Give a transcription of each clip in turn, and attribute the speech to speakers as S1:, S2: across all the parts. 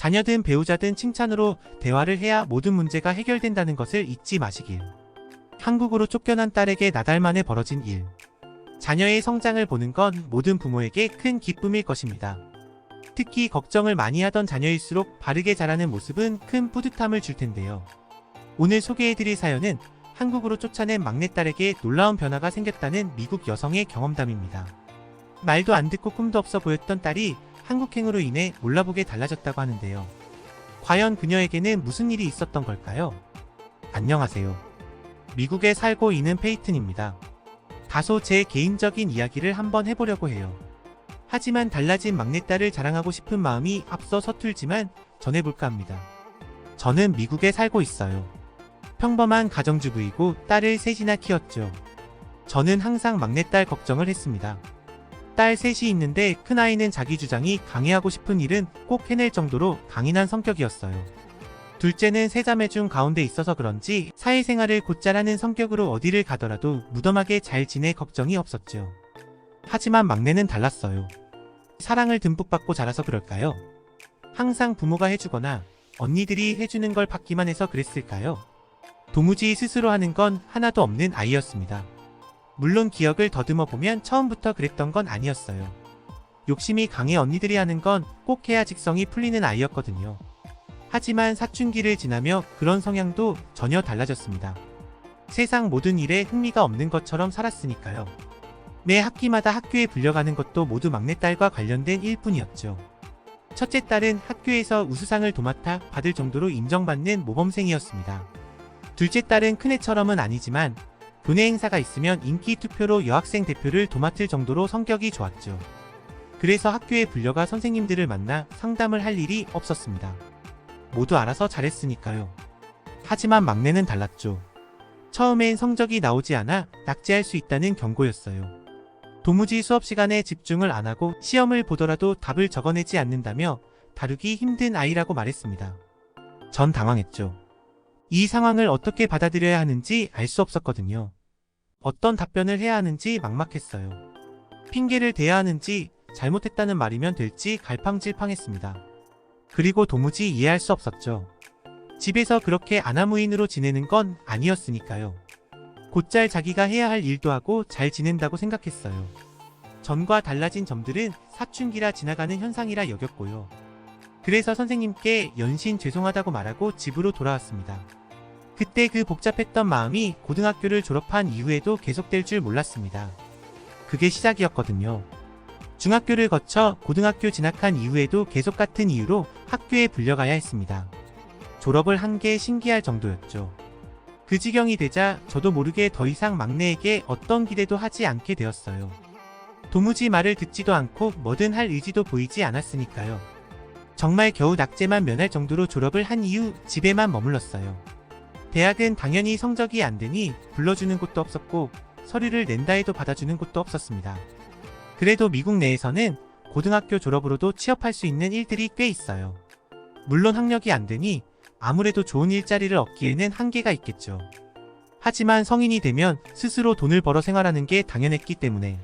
S1: 자녀든 배우자든 칭찬으로 대화를 해야 모든 문제가 해결된다는 것을 잊지 마시길. 한국으로 쫓겨난 딸에게 나달 만에 벌어진 일. 자녀의 성장을 보는 건 모든 부모에게 큰 기쁨일 것입니다. 특히 걱정을 많이 하던 자녀일수록 바르게 자라는 모습은 큰 뿌듯함을 줄 텐데요. 오늘 소개해드릴 사연은 한국으로 쫓아낸 막내딸에게 놀라운 변화가 생겼다는 미국 여성의 경험담입니다. 말도 안 듣고 꿈도 없어 보였던 딸이 한국행으로 인해 몰라보게 달라졌다고 하는데요. 과연 그녀에게는 무슨 일이 있었던 걸까요? 안녕하세요. 미국에 살고 있는 페이튼입니다. 다소 제 개인적인 이야기를 한번 해보려고 해요. 하지만 달라진 막내딸을 자랑하고 싶은 마음이 앞서 서툴지만 전해볼까 합니다. 저는 미국에 살고 있어요. 평범한 가정주부이고 딸을 셋이나 키웠죠. 저는 항상 막내딸 걱정을 했습니다. 딸 셋이 있는데 큰아이는 자기 주장이 강해하고 싶은 일은 꼭 해낼 정도로 강인한 성격이었어요. 둘째는 세 자매 중 가운데 있어서 그런지 사회생활을 곧잘 하는 성격으로 어디를 가더라도 무덤하게 잘 지내 걱정이 없었죠. 하지만 막내는 달랐어요. 사랑을 듬뿍 받고 자라서 그럴까요? 항상 부모가 해주거나 언니들이 해주는 걸 받기만 해서 그랬을까요? 도무지 스스로 하는 건 하나도 없는 아이였습니다. 물론 기억을 더듬어 보면 처음부터 그랬던 건 아니었어요. 욕심이 강해 언니들이 하는 건 꼭 해야 직성이 풀리는 아이였거든요. 하지만 사춘기를 지나며 그런 성향도 전혀 달라졌습니다. 세상 모든 일에 흥미가 없는 것처럼 살았으니까요. 매 학기마다 학교에 불려가는 것도 모두 막내딸과 관련된 일뿐이었죠. 첫째 딸은 학교에서 우수상을 도맡아 받을 정도로 인정받는 모범생이었습니다. 둘째 딸은 큰애처럼은 아니지만 교내 행사가 있으면 인기 투표로 여학생 대표를 도맡을 정도로 성격이 좋았죠. 그래서 학교에 불려가 선생님들을 만나 상담을 할 일이 없었습니다. 모두 알아서 잘했으니까요. 하지만 막내는 달랐죠. 처음엔 성적이 나오지 않아 낙제할 수 있다는 경고였어요. 도무지 수업 시간에 집중을 안 하고 시험을 보더라도 답을 적어내지 않는다며 다루기 힘든 아이라고 말했습니다. 전 당황했죠. 이 상황을 어떻게 받아들여야 하는지 알 수 없었거든요. 어떤 답변을 해야 하는지 막막했어요. 핑계를 대야 하는지 잘못했다는 말이면 될지 갈팡질팡했습니다. 그리고 도무지 이해할 수 없었죠. 집에서 그렇게 아나무인으로 지내는 건 아니었으니까요. 곧잘 자기가 해야 할 일도 하고 잘 지낸다고 생각했어요. 전과 달라진 점들은 사춘기라 지나가는 현상이라 여겼고요. 그래서 선생님께 연신 죄송하다고 말하고 집으로 돌아왔습니다. 그때 그 복잡했던 마음이 고등학교를 졸업한 이후에도 계속될 줄 몰랐습니다. 그게 시작이었거든요. 중학교를 거쳐 고등학교 진학한 이후에도 계속 같은 이유로 학교에 불려가야 했습니다. 졸업을 한 게 신기할 정도였죠. 그 지경이 되자 저도 모르게 더 이상 막내에게 어떤 기대도 하지 않게 되었어요. 도무지 말을 듣지도 않고 뭐든 할 의지도 보이지 않았으니까요. 정말 겨우 낙제만 면할 정도로 졸업을 한 이후 집에만 머물렀어요. 대학은 당연히 성적이 안 되니 불러주는 곳도 없었고 서류를 낸다 해도 받아주는 곳도 없었습니다. 그래도 미국 내에서는 고등학교 졸업으로도 취업할 수 있는 일들이 꽤 있어요. 물론 학력이 안 되니 아무래도 좋은 일자리를 얻기에는 한계가 있겠죠. 하지만 성인이 되면 스스로 돈을 벌어 생활하는 게 당연했기 때문에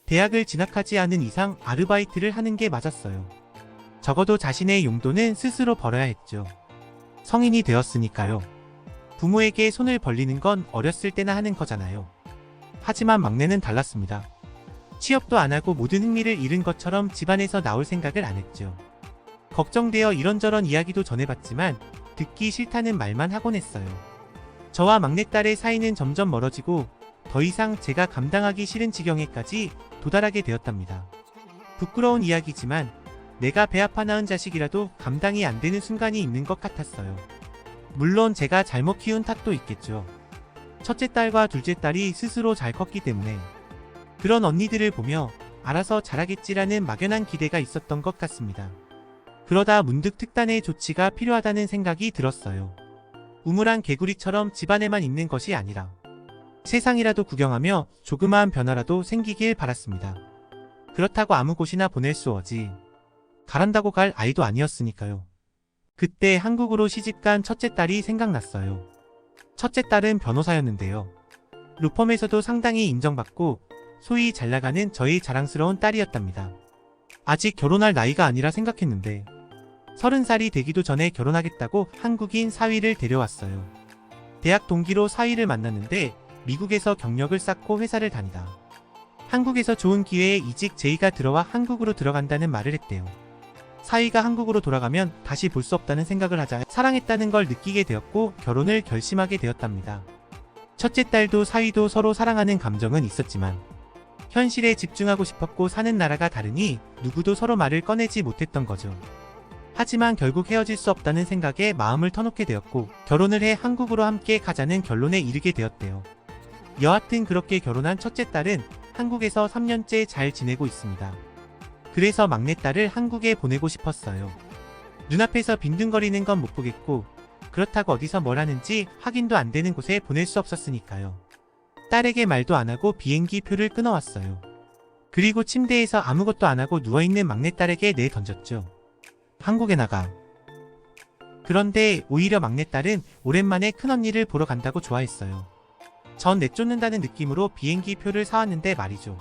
S1: 대학을 진학하지 않은 이상 아르바이트를 하는 게 맞았어요. 적어도 자신의 용돈은 스스로 벌어야 했죠. 성인이 되었으니까요. 부모에게 손을 벌리는 건 어렸을 때나 하는 거잖아요. 하지만 막내는 달랐습니다. 취업도 안 하고 모든 흥미를 잃은 것처럼 집안에서 나올 생각을 안 했죠. 걱정되어 이런저런 이야기도 전해봤지만 듣기 싫다는 말만 하곤 했어요. 저와 막내딸의 사이는 점점 멀어지고 더 이상 제가 감당하기 싫은 지경에까지 도달하게 되었답니다. 부끄러운 이야기지만 내가 배 아파 낳은 자식이라도 감당이 안 되는 순간이 있는 것 같았어요. 물론 제가 잘못 키운 탓도 있겠죠. 첫째 딸과 둘째 딸이 스스로 잘 컸기 때문에 그런 언니들을 보며 알아서 잘하겠지라는 막연한 기대가 있었던 것 같습니다. 그러다 문득 특단의 조치가 필요하다는 생각이 들었어요. 우물안 개구리처럼 집안에만 있는 것이 아니라 세상이라도 구경하며 조그마한 변화라도 생기길 바랐습니다. 그렇다고 아무 곳이나 보낼 수 없지. 가란다고 갈 아이도 아니었으니까요. 그때 한국으로 시집간 첫째 딸이 생각났어요. 첫째 딸은 변호사였는데요. 로펌에서도 상당히 인정받고 소위 잘나가는 저희 자랑스러운 딸이었답니다. 아직 결혼할 나이가 아니라 생각했는데 30살이 되기도 전에 결혼하겠다고 한국인 사위를 데려왔어요. 대학 동기로 사위를 만났는데 미국에서 경력을 쌓고 회사를 다니다 한국에서 좋은 기회에 이직 제의가 들어와 한국으로 들어간다는 말을 했대요. 사위가 한국으로 돌아가면 다시 볼 수 없다는 생각을 하자 사랑했다는 걸 느끼게 되었고 결혼을 결심하게 되었답니다. 첫째 딸도 사위도 서로 사랑하는 감정은 있었지만 현실에 집중하고 싶었고 사는 나라가 다르니 누구도 서로 말을 꺼내지 못했던 거죠. 하지만 결국 헤어질 수 없다는 생각에 마음을 터놓게 되었고 결혼을 해 한국으로 함께 가자는 결론에 이르게 되었대요. 여하튼 그렇게 결혼한 첫째 딸은 한국에서 3년째 잘 지내고 있습니다. 그래서 막내딸을 한국에 보내고 싶었어요. 눈앞에서 빈둥거리는 건 못 보겠고 그렇다고 어디서 뭘 하는지 확인도 안 되는 곳에 보낼 수 없었으니까요. 딸에게 말도 안 하고 비행기 표를 끊어왔어요. 그리고 침대에서 아무것도 안 하고 누워있는 막내딸에게 내던졌죠. 한국에 나가. 그런데 오히려 막내딸은 오랜만에 큰언니를 보러 간다고 좋아했어요. 전 내쫓는다는 느낌으로 비행기 표를 사왔는데 말이죠.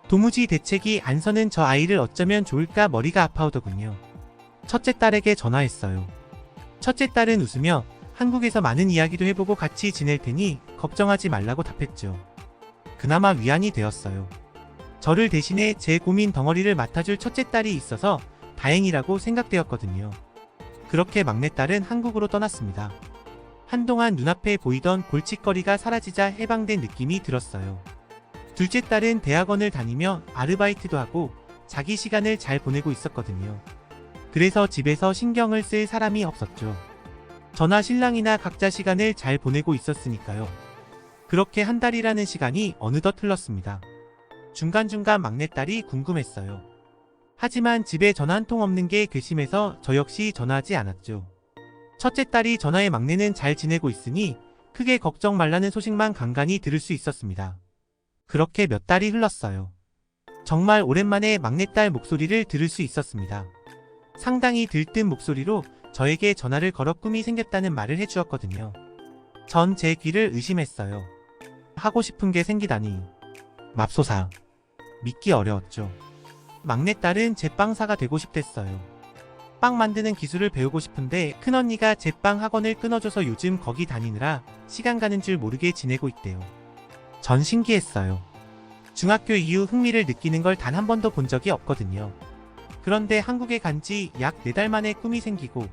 S1: 도무지 대책이 안 서는 저 아이를 어쩌면 좋을까 머리가 아파오더군요. 첫째 딸에게 전화했어요. 첫째 딸은 웃으며 한국에서 많은 이야기도 해보고 같이 지낼 테니 걱정하지 말라고 답했죠. 그나마 위안이 되었어요. 저를 대신해 제 고민 덩어리를 맡아줄 첫째 딸이 있어서 다행이라고 생각되었거든요. 그렇게 막내딸은 한국으로 떠났습니다. 한동안 눈앞에 보이던 골칫거리가 사라지자 해방된 느낌이 들었어요. 둘째 딸은 대학원을 다니며 아르바이트도 하고 자기 시간을 잘 보내고 있었거든요. 그래서 집에서 신경을 쓸 사람이 없었죠. 저나 신랑이나 각자 시간을 잘 보내고 있었으니까요. 그렇게 한 달이라는 시간이 어느덧 흘렀습니다. 중간중간 막내딸이 궁금했어요. 하지만 집에 전화 한 통 없는 게 괘씸해서 저 역시 전화하지 않았죠. 첫째 딸이 전화해 막내는 잘 지내고 있으니 크게 걱정 말라는 소식만 간간히 들을 수 있었습니다. 그렇게 몇 달이 흘렀어요. 정말 오랜만에 막내딸 목소리를 들을 수 있었습니다. 상당히 들뜬 목소리로 저에게 전화를 걸어 꿈이 생겼다는 말을 해주었거든요. 전 제 귀를 의심했어요. 하고 싶은 게 생기다니. 맙소사. 믿기 어려웠죠. 막내딸은 제빵사가 되고 싶댔어요. 빵 만드는 기술을 배우고 싶은데 큰언니가 제빵 학원을 끊어줘서 요즘 거기 다니느라 시간 가는 줄 모르게 지내고 있대요. 전 신기했어요. 중학교 이후 흥미를 느끼는 걸 단 한 번도 본 적이 없거든요. 그런데 한국에 간 지 약 4달 만에 꿈이 생기고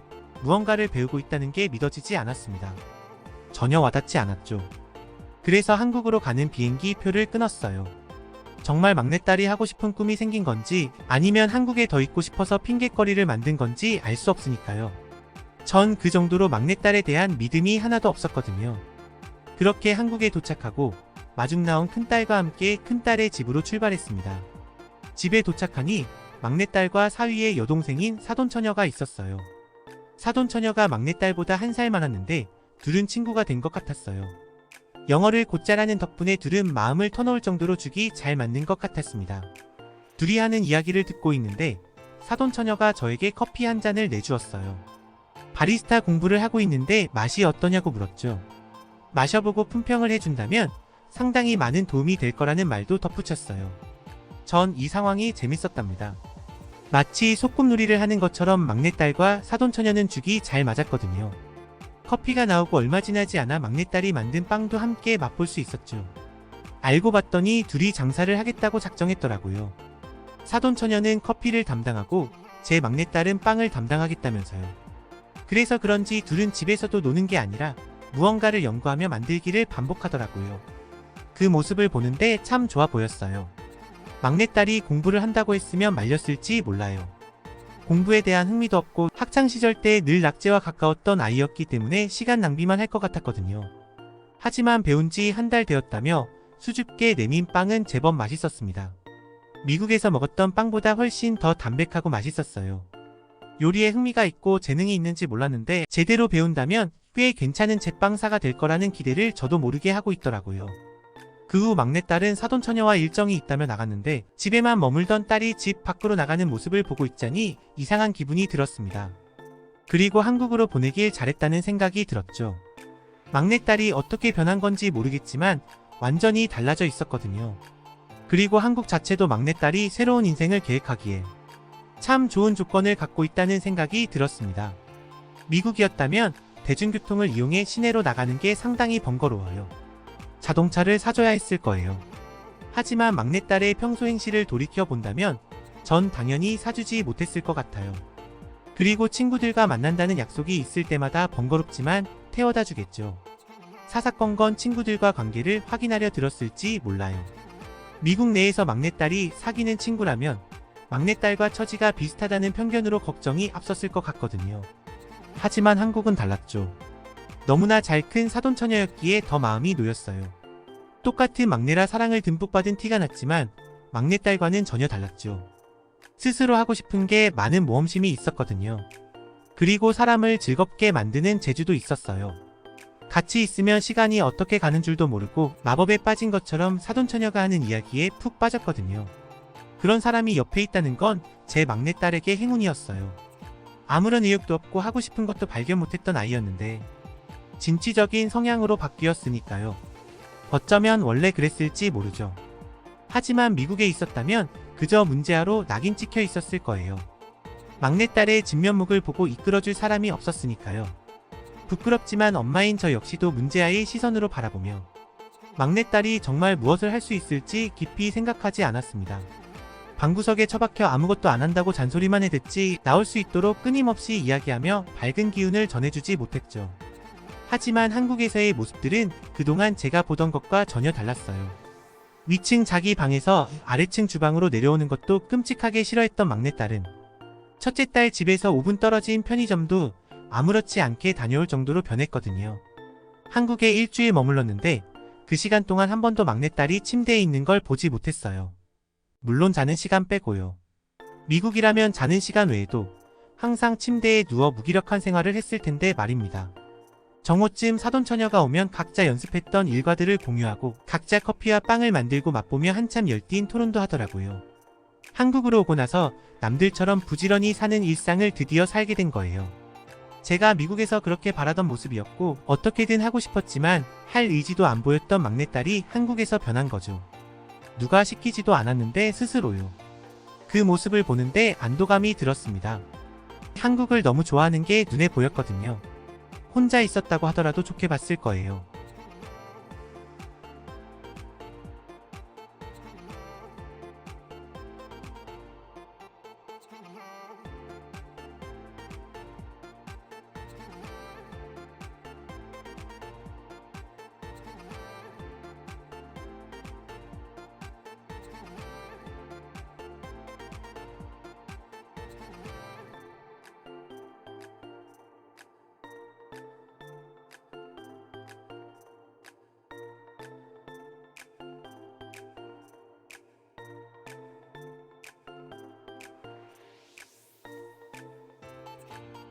S1: 무언가를 배우고 있다는 게 믿어지지 않았습니다. 전혀 와닿지 않았죠. 그래서 한국으로 가는 비행기 표를 끊었어요. 정말 막내딸이 하고 싶은 꿈이 생긴 건지 아니면 한국에 더 있고 싶어서 핑곗거리를 만든 건지 알 수 없으니까요. 전 그 정도로 막내딸에 대한 믿음이 하나도 없었거든요. 그렇게 한국에 도착하고 마중 나온 큰딸과 함께 큰딸의 집으로 출발했습니다. 집에 도착하니 막내딸과 사위의 여동생인 사돈처녀가 있었어요. 사돈처녀가 막내딸보다 1살 많았는데 둘은 친구가 된 것 같았어요. 영어를 곧잘 하는 덕분에 둘은 마음을 터놓을 정도로 죽이 잘 맞는 것 같았습니다. 둘이 하는 이야기를 듣고 있는데 사돈처녀가 저에게 커피 한 잔을 내주었어요. 바리스타 공부를 하고 있는데 맛이 어떠냐고 물었죠. 마셔보고 품평을 해준다면 상당히 많은 도움이 될 거라는 말도 덧붙였어요. 전 이 상황이 재밌었답니다. 마치 소꿉놀이를 하는 것처럼 막내딸과 사돈처녀는 죽이 잘 맞았거든요. 커피가 나오고 얼마 지나지 않아 막내딸이 만든 빵도 함께 맛볼 수 있었죠. 알고 봤더니 둘이 장사를 하겠다고 작정했더라고요. 사돈처녀는 커피를 담당하고 제 막내딸은 빵을 담당하겠다면서요. 그래서 그런지 둘은 집에서도 노는 게 아니라 무언가를 연구하며 만들기를 반복하더라고요. 그 모습을 보는데 참 좋아 보였어요. 막내딸이 공부를 한다고 했으면 말렸을지 몰라요. 공부에 대한 흥미도 없고 학창시절 때 늘 낙제와 가까웠던 아이였기 때문에 시간 낭비만 할 것 같았거든요. 하지만 배운 지 한 달 되었다며 수줍게 내민 빵은 제법 맛있었습니다. 미국에서 먹었던 빵보다 훨씬 더 담백하고 맛있었어요. 요리에 흥미가 있고 재능이 있는지 몰랐는데 제대로 배운다면 꽤 괜찮은 제빵사가 될 거라는 기대를 저도 모르게 하고 있더라고요. 그 후 막내딸은 사돈처녀와 일정이 있다며 나갔는데 집에만 머물던 딸이 집 밖으로 나가는 모습을 보고 있자니 이상한 기분이 들었습니다. 그리고 한국으로 보내길 잘했다는 생각이 들었죠. 막내딸이 어떻게 변한 건지 모르겠지만 완전히 달라져 있었거든요. 그리고 한국 자체도 막내딸이 새로운 인생을 계획하기에 참 좋은 조건을 갖고 있다는 생각이 들었습니다. 미국이었다면 대중교통을 이용해 시내로 나가는 게 상당히 번거로워요. 자동차를 사줘야 했을 거예요. 하지만 막내딸의 평소 행실을 돌이켜 본다면 전 당연히 사주지 못했을 것 같아요. 그리고 친구들과 만난다는 약속이 있을 때마다 번거롭지만 태워다 주겠죠. 사사건건 친구들과 관계를 확인하려 들었을지 몰라요. 미국 내에서 막내딸이 사귀는 친구라면 막내딸과 처지가 비슷하다는 편견으로 걱정이 앞섰을 것 같거든요. 하지만 한국은 달랐죠. 너무나 잘 큰 사돈처녀였기에 더 마음이 놓였어요. 똑같은 막내라 사랑을 듬뿍 받은 티가 났지만 막내딸과는 전혀 달랐죠. 스스로 하고 싶은 게 많은 모험심이 있었거든요. 그리고 사람을 즐겁게 만드는 재주도 있었어요. 같이 있으면 시간이 어떻게 가는 줄도 모르고 마법에 빠진 것처럼 사돈처녀가 하는 이야기에 푹 빠졌거든요. 그런 사람이 옆에 있다는 건 제 막내딸에게 행운이었어요. 아무런 의욕도 없고 하고 싶은 것도 발견 못했던 아이였는데 진취적인 성향으로 바뀌었으니까요. 어쩌면 원래 그랬을지 모르죠. 하지만 미국에 있었다면 그저 문제아로 낙인 찍혀 있었을 거예요. 막내딸의 진면목을 보고 이끌어줄 사람이 없었으니까요. 부끄럽지만 엄마인 저 역시도 문제아의 시선으로 바라보며 막내딸이 정말 무엇을 할 수 있을지 깊이 생각하지 않았습니다. 방구석에 처박혀 아무것도 안 한다고 잔소리만 해댔지 나올 수 있도록 끊임없이 이야기하며 밝은 기운을 전해주지 못했죠. 하지만 한국에서의 모습들은 그동안 제가 보던 것과 전혀 달랐어요. 위층 자기 방에서 아래층 주방으로 내려오는 것도 끔찍하게 싫어했던 막내딸은 첫째 딸 집에서 5분 떨어진 편의점도 아무렇지 않게 다녀올 정도로 변했거든요. 한국에 일주일 머물렀는데 그 시간 동안 한 번도 막내딸이 침대에 있는 걸 보지 못했어요. 물론 자는 시간 빼고요. 미국이라면 자는 시간 외에도 항상 침대에 누워 무기력한 생활을 했을 텐데 말입니다. 정오쯤 사돈처녀가 오면 각자 연습했던 일과들을 공유하고 각자 커피와 빵을 만들고 맛보며 한참 열띤 토론도 하더라고요. 한국으로 오고 나서 남들처럼 부지런히 사는 일상을 드디어 살게 된 거예요. 제가 미국에서 그렇게 바라던 모습이었고 어떻게든 하고 싶었지만 할 의지도 안 보였던 막내딸이 한국에서 변한 거죠. 누가 시키지도 않았는데 스스로요. 그 모습을 보는데 안도감이 들었습니다. 한국을 너무 좋아하는 게 눈에 보였거든요. 혼자 있었다고 하더라도 좋게 봤을 거예요.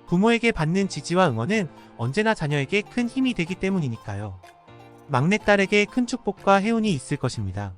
S1: 부모에게 받는 지지와 응원은 언제나 자녀에게 큰 힘이 되기 때문이니까요. 막내딸에게 큰 축복과 해운이 있을 것입니다.